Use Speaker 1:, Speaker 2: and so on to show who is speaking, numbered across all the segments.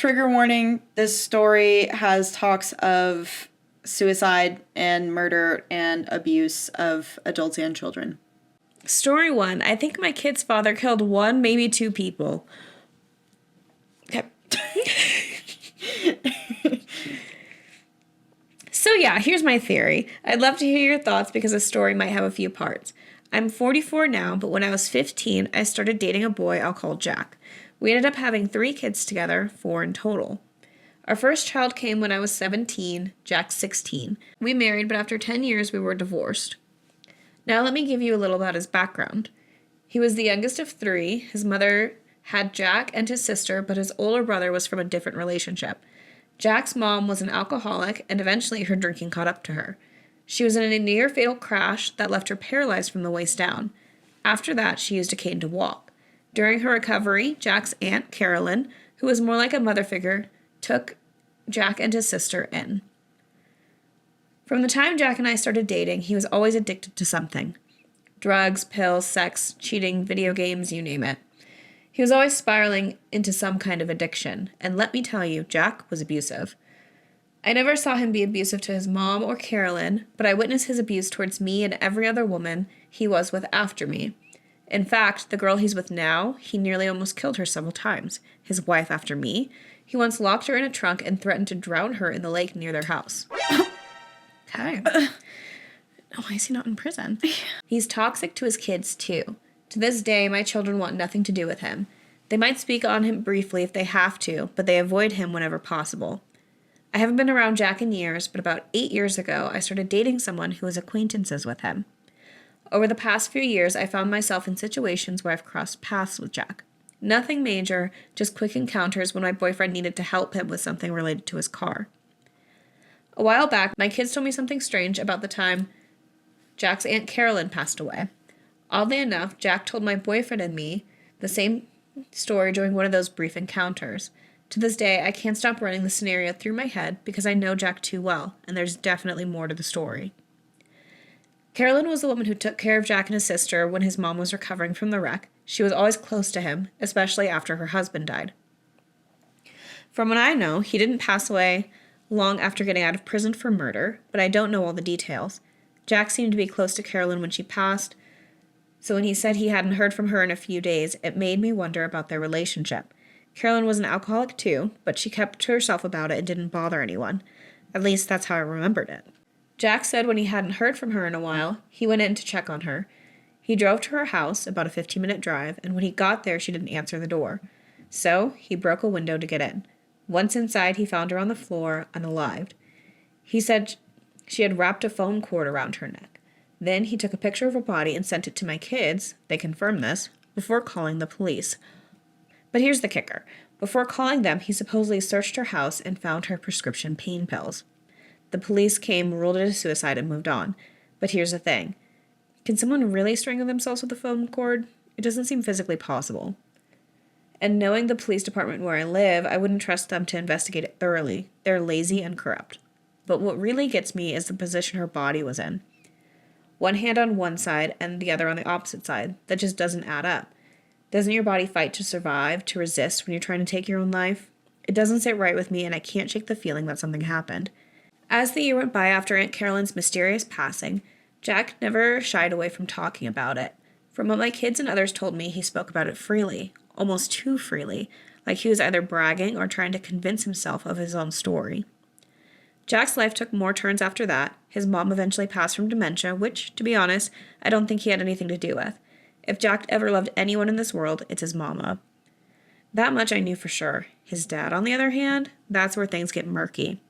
Speaker 1: Trigger warning, this story has talks of suicide and murder and abuse of adults and children.
Speaker 2: Story 1. I think my kid's father killed 1, maybe 2 people. Okay. So yeah, here's my theory. I'd love to hear your thoughts because the story might have a few parts. I'm 44 now, but when I was 15, I started dating a boy I'll call Jack. We ended up having 3 kids together, 4 in total. Our first child came when I was 17, Jack 16. We married, but after 10 years, we were divorced. Now let me give you a little about his background. He was the youngest of 3. His mother had Jack and his sister, but his older brother was from a different relationship. Jack's mom was an alcoholic, and eventually her drinking caught up to her. She was in a near-fatal crash that left her paralyzed from the waist down. After that, she used a cane to walk. During her recovery, Jack's aunt, Carolyn, who was more like a mother figure, took Jack and his sister in. From the time Jack and I started dating, he was always addicted to something. Drugs, pills, sex, cheating, video games, you name it. He was always spiraling into some kind of addiction, and let me tell you, Jack was abusive. I never saw him be abusive to his mom or Carolyn, but I witnessed his abuse towards me and every other woman he was with after me. In fact, the girl he's with now, he nearly almost killed her several times. His wife after me, he once locked her in a trunk and threatened to drown her in the lake near their house. Okay. Why is he not in prison? He's toxic to his kids, too. To this day, my children want nothing to do with him. They might speak on him briefly if they have to, but they avoid him whenever possible. I haven't been around Jack in years, but about 8 years ago, I started dating someone who was acquaintances with him. Over the past few years, I found myself in situations where I've crossed paths with Jack. Nothing major, just quick encounters when my boyfriend needed to help him with something related to his car. A while back, my kids told me something strange about the time Jack's Aunt Carolyn passed away. Oddly enough, Jack told my boyfriend and me the same story during one of those brief encounters. To this day, I can't stop running the scenario through my head because I know Jack too well, and there's definitely more to the story. Carolyn was the woman who took care of Jack and his sister when his mom was recovering from the wreck. She was always close to him, especially after her husband died. From what I know, he didn't pass away long after getting out of prison for murder, but I don't know all the details. Jack seemed to be close to Carolyn when she passed, so when he said he hadn't heard from her in a few days, it made me wonder about their relationship. Carolyn was an alcoholic too, but she kept to herself about it and didn't bother anyone. At least that's how I remembered it. Jack said when he hadn't heard from her in a while, he went in to check on her. He drove to her house, about a 15-minute drive, and when he got there, she didn't answer the door. So, he broke a window to get in. Once inside, he found her on the floor, unalived. He said she had wrapped a phone cord around her neck. Then he took a picture of her body and sent it to my kids, they confirmed this, before calling the police. But here's the kicker. Before calling them, he supposedly searched her house and found her prescription pain pills. The police came, ruled it a suicide, and moved on. But here's the thing. Can someone really strangle themselves with a phone cord? It doesn't seem physically possible. And knowing the police department where I live, I wouldn't trust them to investigate it thoroughly. They're lazy and corrupt. But what really gets me is the position her body was in. One hand on one side and the other on the opposite side. That just doesn't add up. Doesn't your body fight to survive, to resist when you're trying to take your own life? It doesn't sit right with me, and I can't shake the feeling that something happened. As the year went by after Aunt Carolyn's mysterious passing, Jack never shied away from talking about it. From what my kids and others told me, he spoke about it freely, almost too freely, like he was either bragging or trying to convince himself of his own story. Jack's life took more turns after that. His mom eventually passed from dementia, which, to be honest, I don't think he had anything to do with. If Jack ever loved anyone in this world, it's his mama. That much I knew for sure. His dad, on the other hand, that's where things get murky.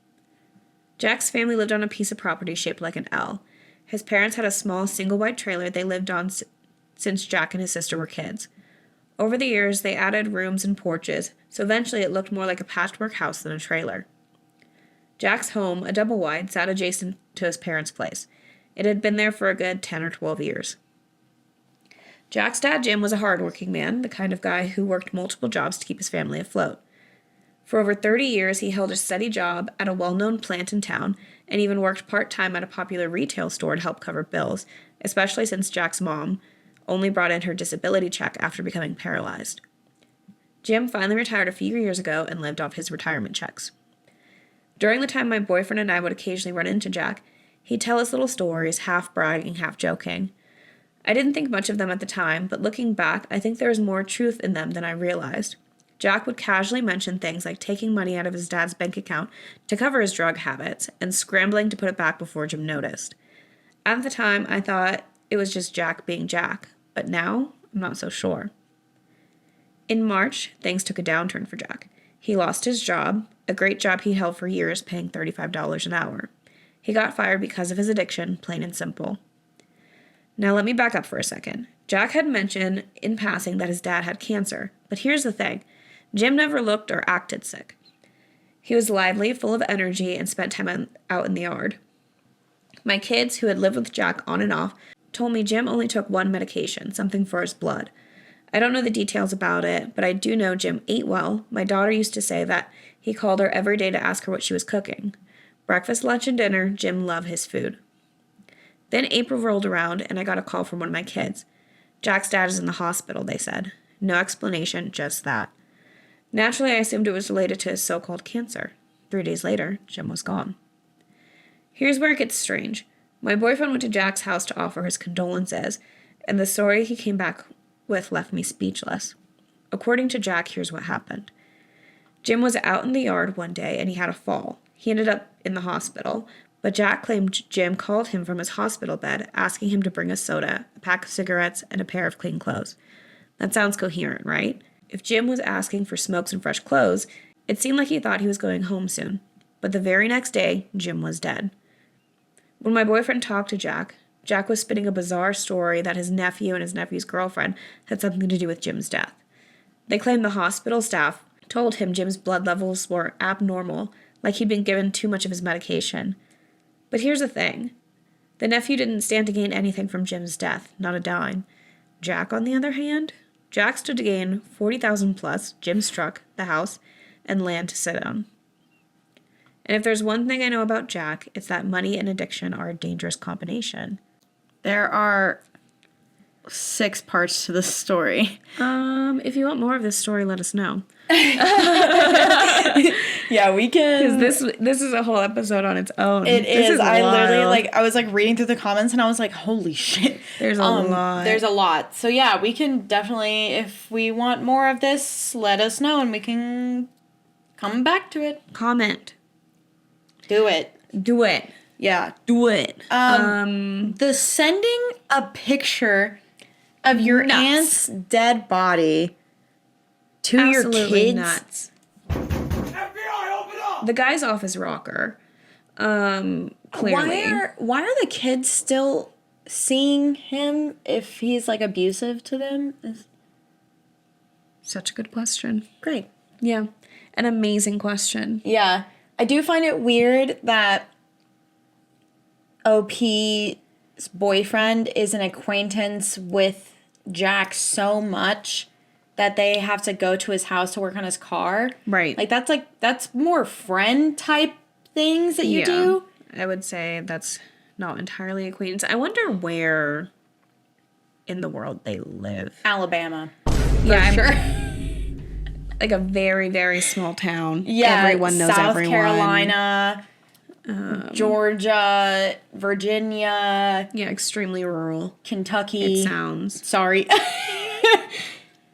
Speaker 2: Jack's family lived on a piece of property shaped like an L. His parents had a small single-wide trailer they lived on since Jack and his sister were kids. Over the years, they added rooms and porches, so eventually it looked more like a patchwork house than a trailer. Jack's home, a double-wide, sat adjacent to his parents' place. It had been there for a good 10 or 12 years. Jack's dad, Jim, was a hard-working man, the kind of guy who worked multiple jobs to keep his family afloat. For over 30 years, he held a steady job at a well-known plant in town and even worked part-time at a popular retail store to help cover bills, especially since Jack's mom only brought in her disability check after becoming paralyzed. Jim finally retired a few years ago and lived off his retirement checks. During the time my boyfriend and I would occasionally run into Jack, he'd tell us little stories, half bragging, half joking. I didn't think much of them at the time, but looking back, I think there was more truth in them than I realized. Jack would casually mention things like taking money out of his dad's bank account to cover his drug habits and scrambling to put it back before Jim noticed. At the time, I thought it was just Jack being Jack, but now I'm not so sure. In March, things took a downturn for Jack. He lost his job, a great job he held for years, paying $35 an hour. He got fired because of his addiction, plain and simple. Now let me back up for a second. Jack had mentioned in passing that his dad had cancer, but here's the thing. Jim never looked or acted sick. He was lively, full of energy, and spent time out in the yard. My kids, who had lived with Jack on and off, told me Jim only took one medication, something for his blood. I don't know the details about it, but I do know Jim ate well. My daughter used to say that he called her every day to ask her what she was cooking. Breakfast, lunch, and dinner, Jim loved his food. Then April rolled around, and I got a call from one of my kids. Jack's dad is in the hospital, they said. No explanation, just that. Naturally, I assumed it was related to his so-called cancer. 3 days later, Jim was gone. Here's where it gets strange. My boyfriend went to Jack's house to offer his condolences, and the story he came back with left me speechless. According to Jack, here's what happened. Jim was out in the yard one day, and he had a fall. He ended up in the hospital, but Jack claimed Jim called him from his hospital bed, asking him to bring a soda, a pack of cigarettes, and a pair of clean clothes. That sounds coherent, right? If Jim was asking for smokes and fresh clothes, it seemed like he thought he was going home soon. But the very next day, Jim was dead. When my boyfriend talked to Jack, Jack was spinning a bizarre story that his nephew and his nephew's girlfriend had something to do with Jim's death. They claimed the hospital staff told him Jim's blood levels were abnormal, like he'd been given too much of his medication. But here's the thing. The nephew didn't stand to gain anything from Jim's death, not a dime. Jack, on the other hand, Jack stood to gain $40,000 plus, Jim's truck, the house, and land to sit on. And if there's one thing I know about Jack, it's that money and addiction are a dangerous combination.
Speaker 1: There are 6 parts to this story.
Speaker 2: If you want more of this story, let us know.
Speaker 1: Yeah, we can.
Speaker 2: Because this is a whole episode on its own.
Speaker 1: It
Speaker 2: This
Speaker 1: is. I literally,
Speaker 2: wild.
Speaker 1: I was, reading through the comments, and I was like, holy shit.
Speaker 2: There's a lot.
Speaker 1: There's a lot. So, yeah, we can definitely, if we want more of this, let us know, and we can come back to it.
Speaker 2: Comment.
Speaker 1: Do it.
Speaker 2: Do it.
Speaker 1: Yeah.
Speaker 2: Do it.
Speaker 1: The sending a picture of your
Speaker 2: Nuts.
Speaker 1: aunt's dead body to
Speaker 2: Absolutely
Speaker 1: your kids.
Speaker 2: nuts.
Speaker 3: FBI, open up!
Speaker 2: The guy's off his rocker. Clearly.
Speaker 1: Why are the kids still seeing him if he's abusive to them?
Speaker 2: Such a good question.
Speaker 1: Great.
Speaker 2: Yeah. An amazing question.
Speaker 1: Yeah. I do find it weird that OP's boyfriend is an acquaintance with Jack so much that they have to go to his house to work on his car.
Speaker 2: Right.
Speaker 1: That's more friend type things that you do.
Speaker 2: I would say that's not entirely acquaintance. I wonder where in the world they live.
Speaker 1: Alabama.
Speaker 2: Yeah,
Speaker 1: For sure.
Speaker 2: Like a very, very small town.
Speaker 1: Yeah.
Speaker 2: Everyone knows
Speaker 1: South
Speaker 2: everyone.
Speaker 1: Carolina, Georgia, Virginia,
Speaker 2: Yeah, extremely rural.
Speaker 1: Kentucky.
Speaker 2: It sounds.
Speaker 1: Sorry.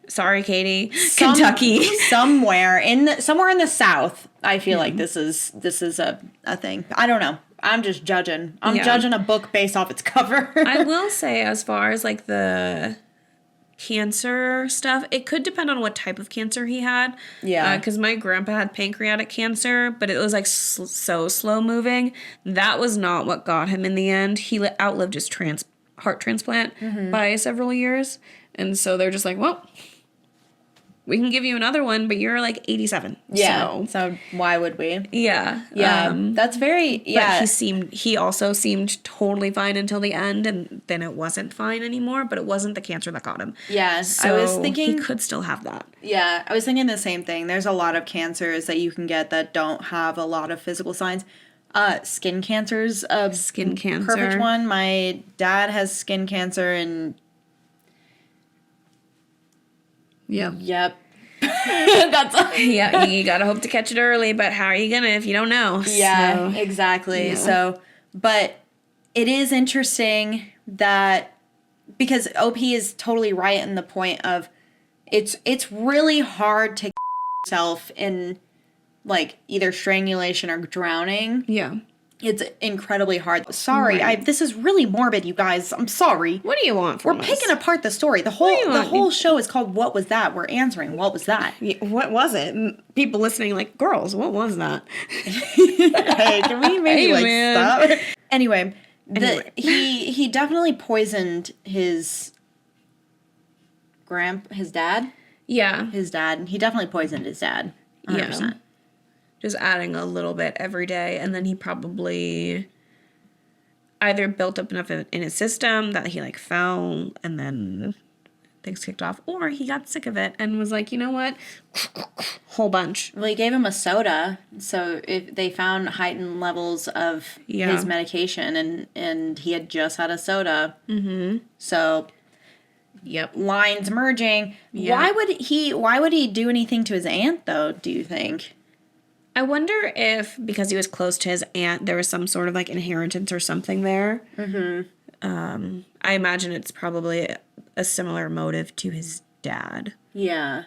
Speaker 2: Sorry, Katie. Kentucky.
Speaker 1: somewhere in the South. I feel like this is a thing. I don't know. I'm just judging. I'm judging a book based off its cover.
Speaker 2: I will say, as far as the cancer stuff, it could depend on what type of cancer he had.
Speaker 1: Yeah.
Speaker 2: Because my grandpa had pancreatic cancer, but it was so slow moving. That was not what got him in the end. He outlived his heart transplant by several years. And so they're just like, well, we can give you another one, but you're 87.
Speaker 1: Yeah. So why would we?
Speaker 2: Yeah.
Speaker 1: Yeah. That's very, yeah.
Speaker 2: But he also seemed totally fine until the end, and then it wasn't fine anymore, but it wasn't the cancer that got him.
Speaker 1: Yeah.
Speaker 2: So
Speaker 1: I was thinking
Speaker 2: he could still have that.
Speaker 1: Yeah, I was thinking the same thing. There's a lot of cancers that you can get that don't have a lot of physical signs. Skin cancer's a
Speaker 2: Skin cancer.
Speaker 1: perfect one. My dad has skin cancer, and
Speaker 2: Yeah.
Speaker 1: yep. That's
Speaker 2: Yeah, you gotta hope to catch it early, but how are you gonna if you don't know?
Speaker 1: Yeah,
Speaker 2: So,
Speaker 1: exactly.
Speaker 2: yeah.
Speaker 1: So, but it is interesting that because OP is totally right in the point of it's really hard to yourself in like either strangulation or drowning.
Speaker 2: yeah.
Speaker 1: It's incredibly hard. Sorry,
Speaker 2: Right.
Speaker 1: this is really morbid, you guys. I'm sorry.
Speaker 2: What do you want from
Speaker 1: We're
Speaker 2: us?
Speaker 1: picking apart the story. The
Speaker 2: do
Speaker 1: whole
Speaker 2: you want?
Speaker 1: show is called "What Was That?" We're answering what was that.
Speaker 2: Yeah, what was it? And people listening like, girls, what was that?
Speaker 1: Hey, can we maybe
Speaker 2: Hey, man.
Speaker 1: stop? Anyway,
Speaker 2: Anyway.
Speaker 1: he definitely poisoned his dad.
Speaker 2: Yeah.
Speaker 1: His dad. He definitely poisoned his dad. 100%.
Speaker 2: Yeah. Just adding a little bit every day, and then he probably either built up enough in his system that he like fell and then things kicked off, or he got sick of it and was like, you know what, whole bunch.
Speaker 1: Well, he gave him a soda, so if they found heightened levels of
Speaker 2: Yeah.
Speaker 1: his medication, and he had just had a soda. Mm-hmm. So
Speaker 2: Yep.
Speaker 1: lines merging.
Speaker 2: Yeah.
Speaker 1: Why would he do anything to his aunt though? Do you think?
Speaker 2: I wonder if because he was close to his aunt, there was some sort of like inheritance or something there. Mm-hmm. I imagine it's probably a similar motive to his dad.
Speaker 1: Yeah.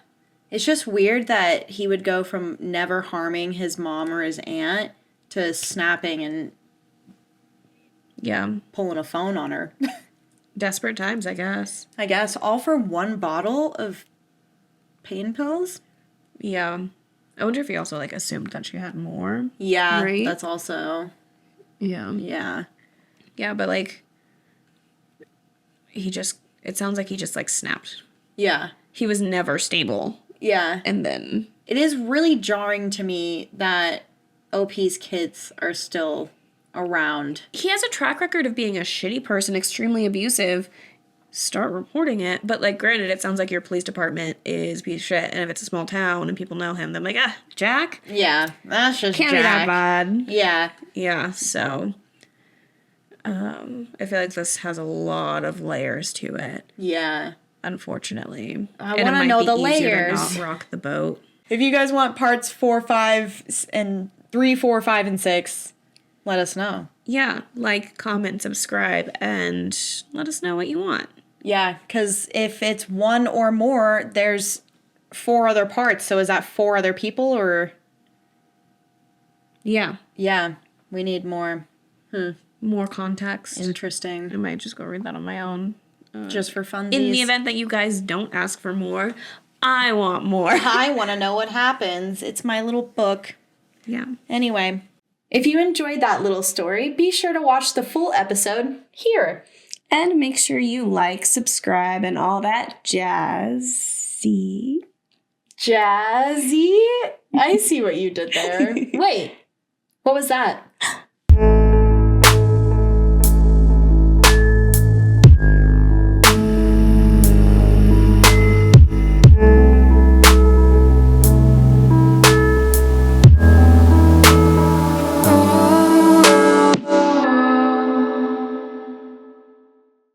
Speaker 1: It's just weird that he would go from never harming his mom or his aunt to snapping and
Speaker 2: Yeah.
Speaker 1: pulling a phone on her.
Speaker 2: Desperate times, I guess.
Speaker 1: I guess all for one bottle of pain pills.
Speaker 2: Yeah. I wonder if he also like assumed that she had more.
Speaker 1: Yeah,
Speaker 2: Right?
Speaker 1: that's also
Speaker 2: Yeah.
Speaker 1: yeah.
Speaker 2: Yeah, but like it sounds like he just like snapped.
Speaker 1: Yeah.
Speaker 2: He was never stable.
Speaker 1: Yeah.
Speaker 2: And then
Speaker 1: It is really jarring to me that OP's kids are still around.
Speaker 2: he has a track record of being a shitty person, extremely abusive. Start reporting it. But like granted, it sounds like your police department is a piece of shit. And if it's a small town and people know him, they're like, Jack?
Speaker 1: Yeah, that's just
Speaker 2: Can't be that
Speaker 1: Jack.
Speaker 2: bad.
Speaker 1: Yeah.
Speaker 2: Yeah, so I feel like this has a lot of layers to it,
Speaker 1: Yeah.
Speaker 2: unfortunately.
Speaker 1: I
Speaker 2: And it
Speaker 1: wanna
Speaker 2: might
Speaker 1: know
Speaker 2: be
Speaker 1: the
Speaker 2: easier to
Speaker 1: layers.
Speaker 2: not rock the boat.
Speaker 1: If you guys want parts 4, 5, and 3, 4, 5, and 6, let us know.
Speaker 2: Yeah, like, comment, subscribe, and let us know what you want.
Speaker 1: Yeah, because if it's one or more, there's 4 other parts. So is that 4 other people or?
Speaker 2: Yeah,
Speaker 1: Yeah, we need more.
Speaker 2: more context.
Speaker 1: Interesting.
Speaker 2: I might just go read that on my own.
Speaker 1: Just for funsies.
Speaker 2: In the event that you guys don't ask for more, I want more.
Speaker 1: I want to know what happens. It's my little book.
Speaker 2: Yeah.
Speaker 1: Anyway, if you enjoyed that little story, be sure to watch the full episode here.
Speaker 2: And make sure you like, subscribe, and all that jazzy.
Speaker 1: Jazzy? I see what you did there. Wait, what was that?